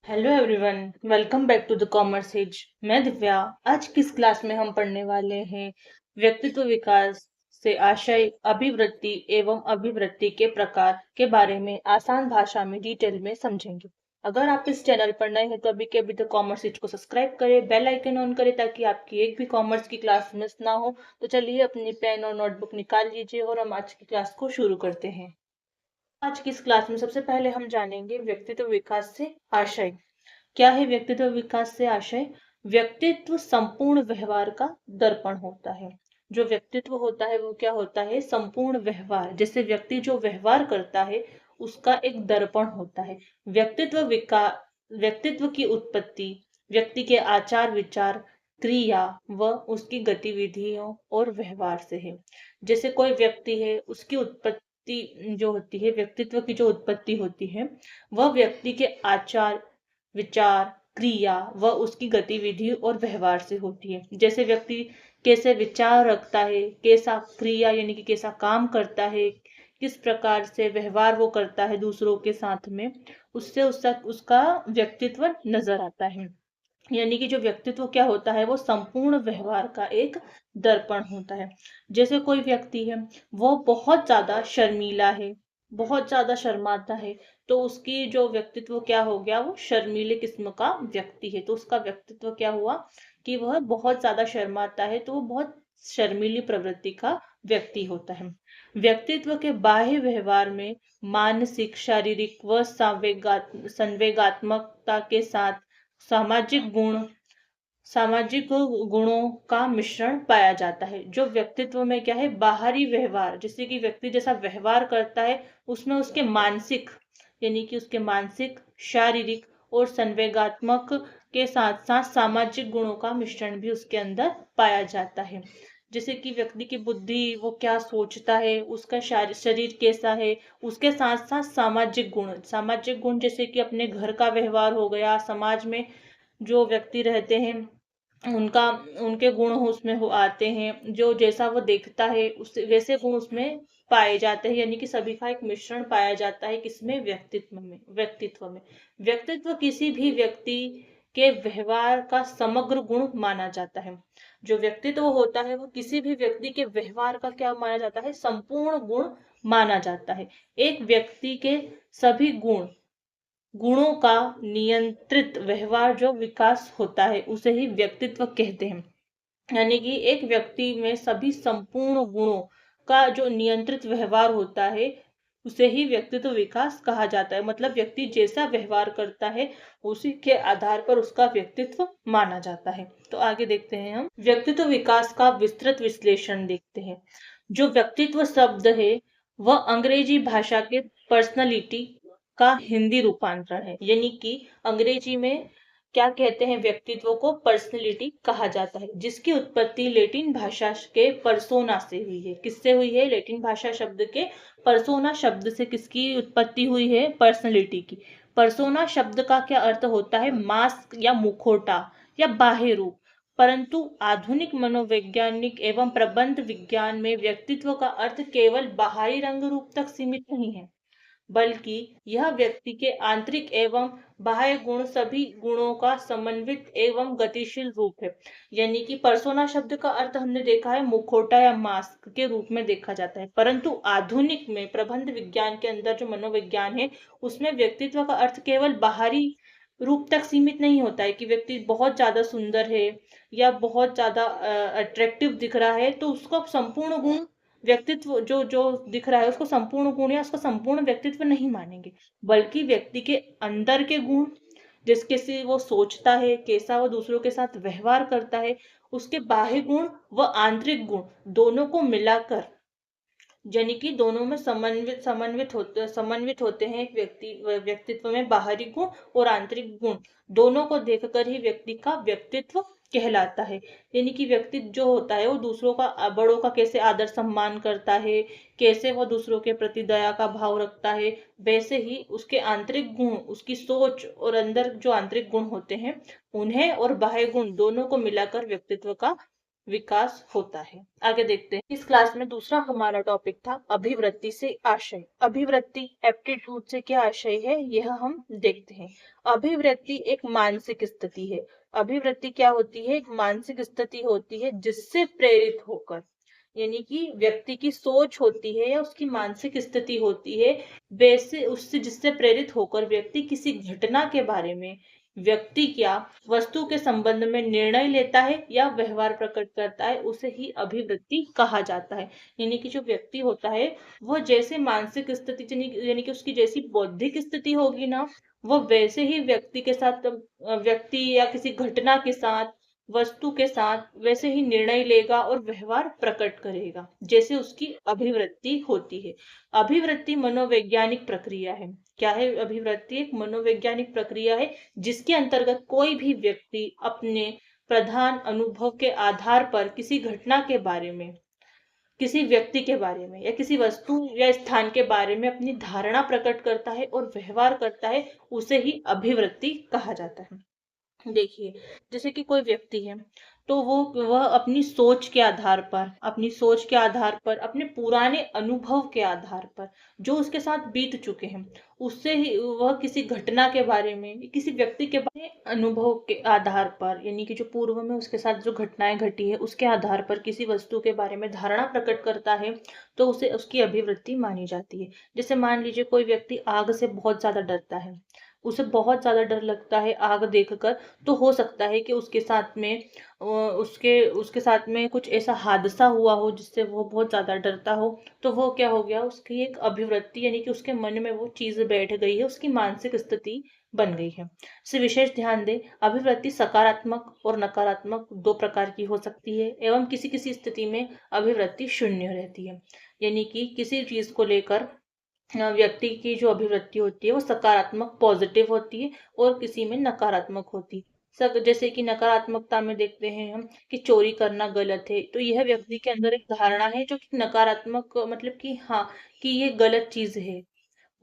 Hello everyone, welcome back to the commerce edge. मैं दिव्या। आज की इस क्लास में हम पढ़ने वाले हैं व्यक्तित्व विकास से आशय, अभिवृत्ति एवं अभिवृत्ति के प्रकार के बारे में आसान भाषा में डिटेल में समझेंगे। अगर आप इस चैनल पर नए हैं तो अभी के अभी द कॉमर्स एज को सब्सक्राइब करें, बेल आइकन ऑन करें ताकि आपकी एक भी कॉमर्स की क्लास मिस ना हो। तो चलिए अपनी पेन और नोटबुक निकाल लीजिए और हम आज की क्लास को शुरू करते हैं। आज की इस क्लास में सबसे पहले हम जानेंगे व्यक्तित्व विकास से आशय। क्या है व्यक्तित्व विकास से आशय? व्यक्तित्व संपूर्ण व्यवहार का दर्पण होता है। जो व्यक्तित्व होता है वो क्या होता है? संपूर्ण व्यवहार। जैसे व्यक्ति जो व्यवहार करता है उसका एक दर्पण होता है। व्यक्तित्व की उत्पत्ति व्यक्ति के आचार विचार, क्रिया व उसकी गतिविधियों और व्यवहार से है। जैसे कोई व्यक्ति है, उसकी उत्पत्ति जो होती है, व्यक्तित्व की जो उत्पत्ति होती है वह व्यक्ति के आचार विचार, क्रिया व उसकी गतिविधि और व्यवहार से होती है। जैसे व्यक्ति कैसे विचार रखता है, कैसा क्रिया यानी कि कैसा काम करता है, किस प्रकार से व्यवहार वो करता है दूसरों के साथ में, उससे उसका व्यक्तित्व नजर आता है। यानी कि जो व्यक्तित्व क्या होता है वो संपूर्ण व्यवहार का एक दर्पण होता है। जैसे कोई व्यक्ति है, वो बहुत ज्यादा शर्मीला है, बहुत ज्यादा शर्माता है, तो उसकी जो व्यक्तित्व क्या हो गया? वो शर्मीले किस्म का व्यक्ति है, तो उसका व्यक्तित्व क्या हुआ कि वह बहुत ज्यादा शर्माता है, तो वो बहुत शर्मीली प्रवृत्ति का व्यक्ति होता है। व्यक्तित्व के बाह्य व्यवहार में मानसिक, शारीरिक व संवेगात्मकता के साथ सामाजिक गुण सामाजिक गुणों का मिश्रण पाया जाता है। जो व्यक्तित्व में क्या है? बाहरी व्यवहार, जैसे कि व्यक्ति जैसा व्यवहार करता है उसमें उसके मानसिक यानी कि उसके मानसिक, शारीरिक और संवेगात्मक के साथ साथ सामाजिक गुणों का मिश्रण भी उसके अंदर पाया जाता है। जैसे कि व्यक्ति की बुद्धि, वो क्या सोचता है, उसका शरीर कैसा है, उसके साथ साथ सामाजिक गुण जैसे कि अपने घर का व्यवहार हो गया, समाज में जो व्यक्ति रहते हैं उनका उनके गुण उसमें हो आते हैं, जो जैसा वो देखता है उस वैसे गुण उसमें पाए जाते हैं। यानी कि सभी का एक मिश्रण पाया जाता है किसमें? व्यक्तित्व में व्यक्तित्व किसी भी व्यक्ति के व्यवहार का समग्र गुण माना जाता है। जो व्यक्तित्व होता है वो किसी भी व्यक्ति के व्यवहार का क्या माना जाता है? संपूर्ण गुण माना जाता है। एक व्यक्ति के सभी गुणों का नियंत्रित व्यवहार जो विकास होता है उसे ही व्यक्तित्व कहते हैं। यानी कि एक व्यक्ति में सभी संपूर्ण गुणों का जो नियंत्रित व्यवहार होता है उसे ही व्यक्तित्व विकास कहा जाता है। मतलब व्यक्ति जैसा व्यवहार करता है उसी के आधार पर उसका व्यक्तित्व माना जाता है। तो आगे देखते हैं, हम व्यक्तित्व विकास का विस्तृत विश्लेषण देखते हैं। जो व्यक्तित्व शब्द है वह अंग्रेजी भाषा के पर्सनालिटी का हिंदी रूपांतरण है। यानी कि अंग्रेजी में क्या कहते हैं? व्यक्तित्व को पर्सनैलिटी कहा जाता है, जिसकी उत्पत्ति लैटिन भाषा के पर्सोना से हुई है। किससे हुई है? लैटिन भाषा शब्द के पर्सोना शब्द से किसकी उत्पत्ति हुई है? पर्सनैलिटी की। पर्सोना शब्द का क्या अर्थ होता है? मास्क या मुखौटा या बाह्य रूप। परंतु आधुनिक मनोवैज्ञानिक एवं प्रबंध विज्ञान में व्यक्तित्व का अर्थ केवल बाहरी रंग रूप तक सीमित नहीं है, बल्कि यह व्यक्ति के आंतरिक एवं बाह्य गुण, सभी गुणों का समन्वित एवं गतिशील रूप है। यानी कि पर्सोना शब्द का अर्थ हमने देखा है मुखौटा या मास्क के रूप में देखा जाता है, परंतु आधुनिक में प्रबंध विज्ञान के अंदर जो मनोविज्ञान है उसमें व्यक्तित्व का अर्थ केवल बाहरी रूप तक सीमित नहीं होता है कि व्यक्ति बहुत ज्यादा सुंदर है या बहुत ज्यादा अट्रैक्टिव दिख रहा है तो उसको संपूर्ण गुण, व्यक्तित्व जो जो दिख रहा है उसको संपूर्ण गुण या उसका संपूर्ण व्यक्तित्व नहीं मानेंगे, बल्कि व्यक्ति के अंदर के गुण, जिसके से वो सोचता है, कैसा वो दूसरों के साथ व्यवहार करता है, उसके बाह्य गुण व आंतरिक गुण दोनों को मिलाकर, यानी कि दोनों में समन्वित होते हैं एक व्यक्तित्व में बाहरी गुण और आंतरिक गुण दोनों को देखकर ही व्यक्ति का व्यक्तित्व कहलाता है। यानी कि व्यक्ति जो होता है वो दूसरों का, बड़ों का कैसे आदर सम्मान करता है, कैसे वो दूसरों के प्रति दया का भाव रखता है, वैसे ही उसके आंतरिक गुण, उसकी सोच और अंदर जो आंतरिक गुण होते हैं उन्हें और बाह्य गुण दोनों को मिलाकर विकास होता है। आगे देखते हैं। इस क्लास में दूसरा हमारा टॉपिक था अभिवृत्ति से आशय। अभिवृत्ति एप्टीट्यूड से क्या आशय है यह हम देखते हैं। अभिवृत्ति एक मानसिक स्थिति है। अभिवृत्ति क्या होती है? एक मानसिक स्थिति होती है जिससे प्रेरित होकर, यानी कि व्यक्ति की सोच होती है या उसकी मानसिक स्थिति होती है, वैसे उससे जिससे प्रेरित होकर व्यक्ति किसी घटना के बारे में, व्यक्ति क्या वस्तु के संबंध में निर्णय लेता है या व्यवहार प्रकट करता है, उसे ही अभिवृत्ति कहा जाता है। यानी कि जो व्यक्ति होता है वह जैसे मानसिक स्थिति यानी कि उसकी जैसी बौद्धिक स्थिति होगी ना, वो वैसे ही व्यक्ति के साथ, व्यक्ति या किसी घटना के साथ, वस्तु के साथ वैसे ही निर्णय लेगा और व्यवहार प्रकट करेगा जैसे उसकी अभिवृत्ति होती है। अभिवृत्ति मनोवैज्ञानिक प्रक्रिया है। क्या है अभिवृत्ति? एक मनोवैज्ञानिक प्रक्रिया है जिसके अंतर्गत कोई भी व्यक्ति अपने प्रधान अनुभव के आधार पर किसी घटना के बारे में, किसी व्यक्ति के बारे में या किसी वस्तु या स्थान के बारे में अपनी धारणा प्रकट करता है और व्यवहार करता है, उसे ही अभिवृत्ति कहा जाता है। देखिए, जैसे कि कोई व्यक्ति है तो वह अपनी सोच के आधार पर, अपने पुराने अनुभव के आधार पर जो उसके साथ बीत चुके हैं, उससे ही वह किसी घटना के बारे में, किसी व्यक्ति के बारे में अनुभव के आधार पर, यानी कि जो पूर्व में उसके साथ जो घटनाएं घटी है उसके आधार पर किसी वस्तु के बारे में धारणा प्रकट करता है, तो उसे उसकी अभिवृत्ति मानी जाती है। जैसे मान लीजिए कोई व्यक्ति आग से बहुत ज्यादा डरता है, उसे बहुत ज्यादा डर लगता है आग देखकर, तो हो सकता है कि उसके साथ में उसके उसके साथ में कुछ ऐसा हादसा हुआ हो जिससे वो बहुत ज्यादा डरता हो, तो वो क्या हो गया, उसकी एक अभिवृत्ति, यानी कि उसके मन में वो चीज बैठ गई है, उसकी मानसिक स्थिति बन गई है। इसे विशेष ध्यान दें, अभिवृत्ति सकारात्मक और नकारात्मक दो प्रकार की हो सकती है एवं किसी किसी स्थिति में अभिवृत्ति शून्य रहती है। यानी कि किसी चीज को लेकर व्यक्ति की जो अभिवृत्ति होती है वो सकारात्मक पॉजिटिव होती है और किसी में नकारात्मक होती है। जैसे कि नकारात्मकता में देखते हैं हम कि चोरी करना गलत है, तो यह व्यक्ति के अंदर एक धारणा है जो कि नकारात्मक, मतलब कि हाँ, कि ये गलत चीज है।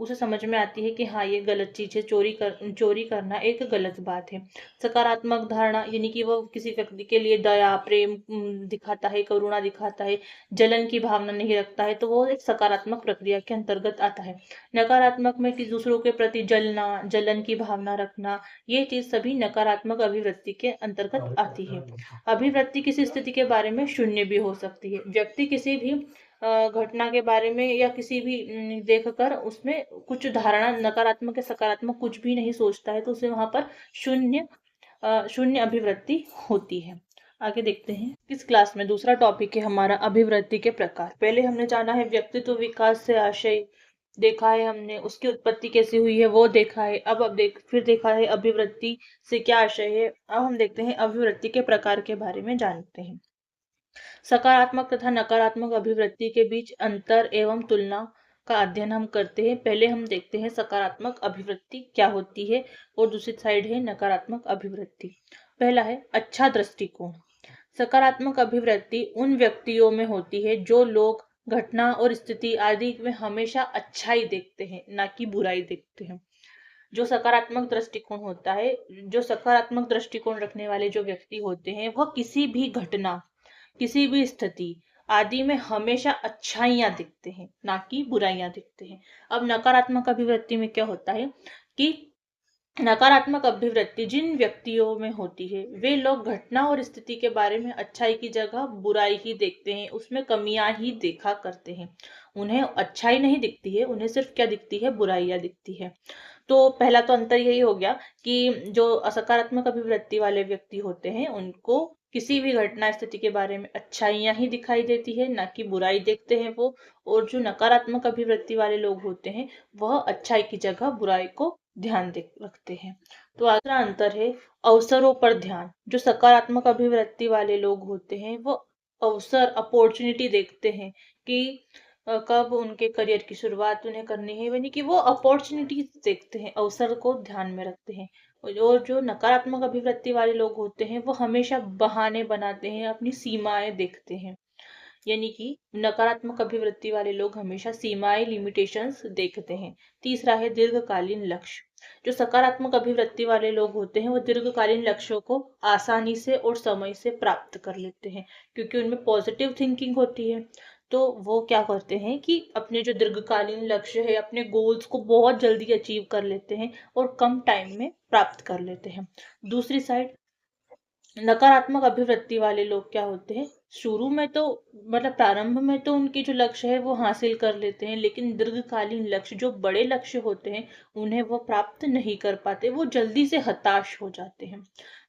उसे समझ में आती है कि हाँ ये गलत चीज है, चोरी करना एक गलत बात है। सकारात्मक धारणा यानी कि वो किसी व्यक्ति के लिए दया प्रेम दिखाता है, करुणा दिखाता है, जलन की भावना नहीं रखता है, तो वो एक सकारात्मक प्रक्रिया के अंतर्गत आता है। नकारात्मक में कि दूसरों के प्रति जलना, जलन की भावना रखना, ये चीज सभी नकारात्मक अभिवृत्ति के अंतर्गत आती है। अभिवृत्ति किसी स्थिति के बारे में शून्य भी हो सकती है। व्यक्ति किसी भी घटना के बारे में या किसी भी देखकर उसमें कुछ धारणा नकारात्मक या सकारात्मक कुछ भी नहीं सोचता है, तो उसे वहां पर शून्य अभिवृत्ति होती है। आगे देखते हैं। इस क्लास में दूसरा टॉपिक है हमारा अभिवृत्ति के प्रकार। पहले हमने जाना है व्यक्तित्व विकास से आशय, देखा है हमने उसकी उत्पत्ति कैसी हुई है वो देखा है। अब फिर देखा है अभिवृत्ति से क्या आशय है। अब हम देखते हैं अभिवृत्ति के प्रकार के बारे में जानते हैं। सकारात्मक तथा नकारात्मक अभिवृत्ति के बीच अंतर एवं तुलना का अध्ययन हम करते हैं। पहले हम देखते हैं सकारात्मक अभिवृत्ति क्या होती है और दूसरी साइड है नकारात्मक अभिवृत्ति। पहला है अच्छा दृष्टिकोण। सकारात्मक अभिवृत्ति उन व्यक्तियों में होती है जो लोग घटना और स्थिति आदि में हमेशा अच्छाई देखते हैं, ना कि बुराई देखते हैं। जो सकारात्मक दृष्टिकोण होता है, जो सकारात्मक दृष्टिकोण रखने वाले जो व्यक्ति होते हैं, वह किसी भी घटना, किसी भी स्थिति आदि में हमेशा अच्छाइयां दिखते हैं, ना कि बुराइयां दिखते हैं। अब नकारात्मक अभिवृत्ति में क्या होता है कि नकारात्मक अभिवृत्ति जिन व्यक्तियों में होती है, वे लोग घटना और स्थिति के बारे में अच्छाई की जगह बुराई ही देखते हैं, उसमें कमियां ही देखा करते हैं। उन्हें अच्छाई नहीं दिखती है, उन्हें सिर्फ क्या दिखती है, बुराइयां दिखती है। तो पहला तो अंतर यही हो गया कि जो असकारात्मक अभिवृत्ति वाले व्यक्ति होते हैं उनको किसी भी घटना स्थिति के बारे में अच्छाइयां ही दिखाई देती है, ना कि बुराई देखते हैं वो। और जो नकारात्मक अभिवृत्ति वाले लोग होते हैं वह अच्छाई की जगह बुराई को ध्यान दे रखते हैं। तो दूसरा अंतर है अवसरों पर ध्यान। जो सकारात्मक अभिवृत्ति वाले लोग होते हैं वो अवसर, अपॉर्चुनिटी देखते हैं कि कब उनके करियर की शुरुआत उन्हें करनी है, यानी कि वो अपॉर्चुनिटीज देखते हैं, अवसर को ध्यान में रखते हैं। और जो नकारात्मक अभिवृत्ति वाले लोग होते हैं वो हमेशा बहाने बनाते हैं, अपनी सीमाएं देखते हैं। यानी कि नकारात्मक अभिवृत्ति वाले लोग हमेशा सीमाएं, लिमिटेशंस देखते हैं। तीसरा है दीर्घकालीन लक्ष्य। जो सकारात्मक अभिवृत्ति वाले लोग होते हैं वो दीर्घकालीन लक्ष्यों को आसानी से और समय से प्राप्त कर लेते हैं, क्योंकि उनमें पॉजिटिव थिंकिंग होती है। तो वो क्या करते हैं कि अपने जो दीर्घकालीन लक्ष्य है, अपने गोल्स को बहुत जल्दी अचीव कर लेते हैं और कम टाइम में प्राप्त कर लेते हैं। दूसरी साइड नकारात्मक अभिवृत्ति वाले लोग क्या होते हैं, शुरू में तो मतलब प्रारंभ में तो उनके जो लक्ष्य है वो हासिल कर लेते हैं, लेकिन दीर्घकालीन लक्ष्य जो बड़े लक्ष्य होते हैं उन्हें वो प्राप्त नहीं कर पाते, वो जल्दी से हताश हो जाते हैं।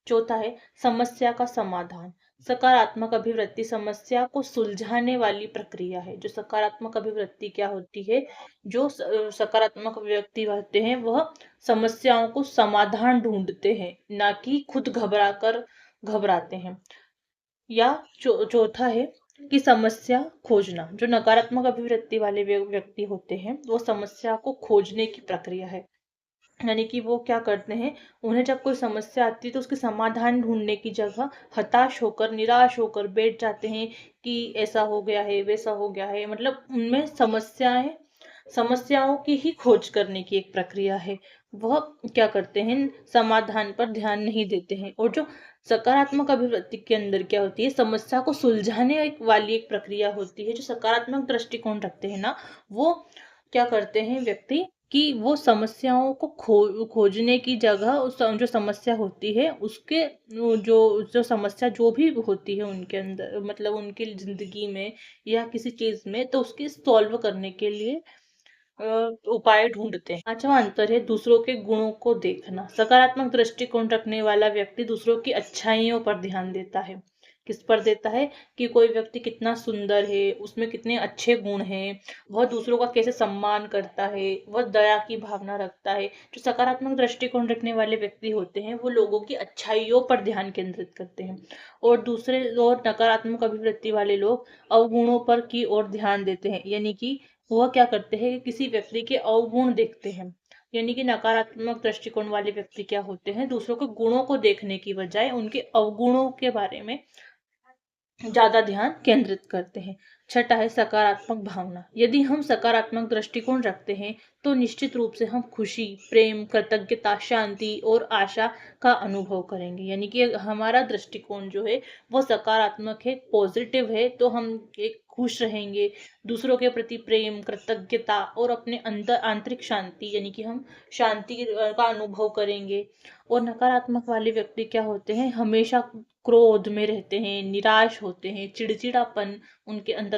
चौथा है समस्या का समाधान। सकारात्मक अभिवृत्ति समस्या को सुलझाने वाली प्रक्रिया है। जो सकारात्मक अभिवृत्ति क्या होती है, जो सकारात्मक व्यक्ति होते हैं वह समस्याओं को समाधान ढूंढते हैं, ना कि खुद घबराते हैं। या चौथा है कि समस्या खोजना। जो नकारात्मक अभिवृत्ति वाले व्यक्ति होते हैं वो समस्या को खोजने की प्रक्रिया है, यानी कि वो क्या करते हैं, उन्हें जब कोई समस्या आती है तो उसके समाधान ढूंढने की जगह हताश होकर निराश होकर बैठ जाते हैं कि ऐसा हो गया है वैसा हो गया है, मतलब उनमें समस्याओं की ही खोज करने की एक प्रक्रिया है। वह क्या करते हैं, समाधान पर ध्यान नहीं देते हैं। और जो सकारात्मक अभिवृत्ति के अंदर क्या होती है, समस्या को सुलझाने वाली एक प्रक्रिया होती है। जो सकारात्मक दृष्टिकोण रखते हैं ना, वो क्या करते हैं व्यक्ति कि वो समस्याओं को खोजने की जगह उस जो समस्या होती है उसके जो जो समस्या जो भी होती है उनके अंदर, मतलब उनकी जिंदगी में या किसी चीज में, तो उसकी सॉल्व करने के लिए उपाय ढूंढते हैं। पांचवा अंतर है दूसरों के गुणों को देखना। सकारात्मक दृष्टिकोण रखने वाला व्यक्ति दूसरों की अच्छाइयों पर ध्यान देता है। किस पर देता है, कि कोई व्यक्ति कितना सुंदर है, उसमें कितने अच्छे गुण हैं, वह दूसरों का कैसे सम्मान करता है, वह दया की भावना रखता है। जो सकारात्मक दृष्टिकोण रखने वाले व्यक्ति होते हैं वो लोगों की अच्छाइयों पर ध्यान केंद्रित करते हैं, और नकारात्मक अभिवृत्ति वाले लोग अवगुणों पर की ओर ध्यान देते हैं, यानी कि वह क्या करते हैं कि किसी व्यक्ति के अवगुण देखते हैं। यानी कि नकारात्मक दृष्टिकोण वाले व्यक्ति क्या होते हैं, दूसरों के गुणों को देखने की बजाय उनके अवगुणों के बारे में ज्यादा ध्यान केंद्रित करते हैं। छठा है सकारात्मक भावना। यदि हम सकारात्मक दृष्टिकोण रखते हैं तो निश्चित रूप से हम खुशी, प्रेम, कृतज्ञता, शांति और आशा का अनुभव करेंगे। यानी कि हमारा दृष्टिकोण जो है वो सकारात्मक है, पॉजिटिव है, तो हम एक खुश रहेंगे, दूसरों के प्रति प्रेम, कृतज्ञता और अपने अंदर आंतरिक शांति, यानी कि हम शांति का अनुभव करेंगे। और नकारात्मक वाले व्यक्ति क्या होते हैं, हमेशा क्रोध में रहते हैं, निराश होते हैं, चिड़चिड़ापन उनके अंदर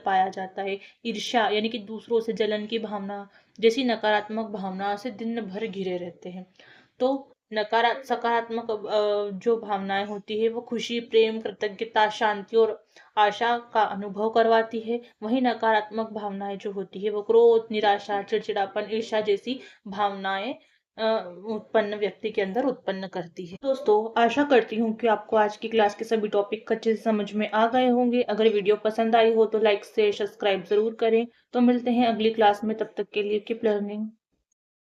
पाया जाता है। ईर्ष्या यानी कि दूसरों से जलन की भावना जैसी नकारात्मक भावना से दिन भर घिरे रहते हैं। तो सकारात्मक जो भावनाएं होती है वो खुशी, प्रेम, कृतज्ञता, शांति और आशा का अनुभव करवाती है। वहीं नकारात्मक भावनाएं जो होती है वो क्रोध, निराशा, चिड़चिड़ापन, ईर्ष्या जैसी भावनाएं उत्पन्न व्यक्ति के अंदर उत्पन्न करती है। दोस्तों, आशा करती हूँ कि आपको आज की क्लास के सभी टॉपिक अच्छे से समझ में आ गए होंगे। अगर वीडियो पसंद आई हो तो लाइक शेयर सब्सक्राइब जरूर करें। तो मिलते हैं अगली क्लास में, तब तक के लिए कीप लर्निंग।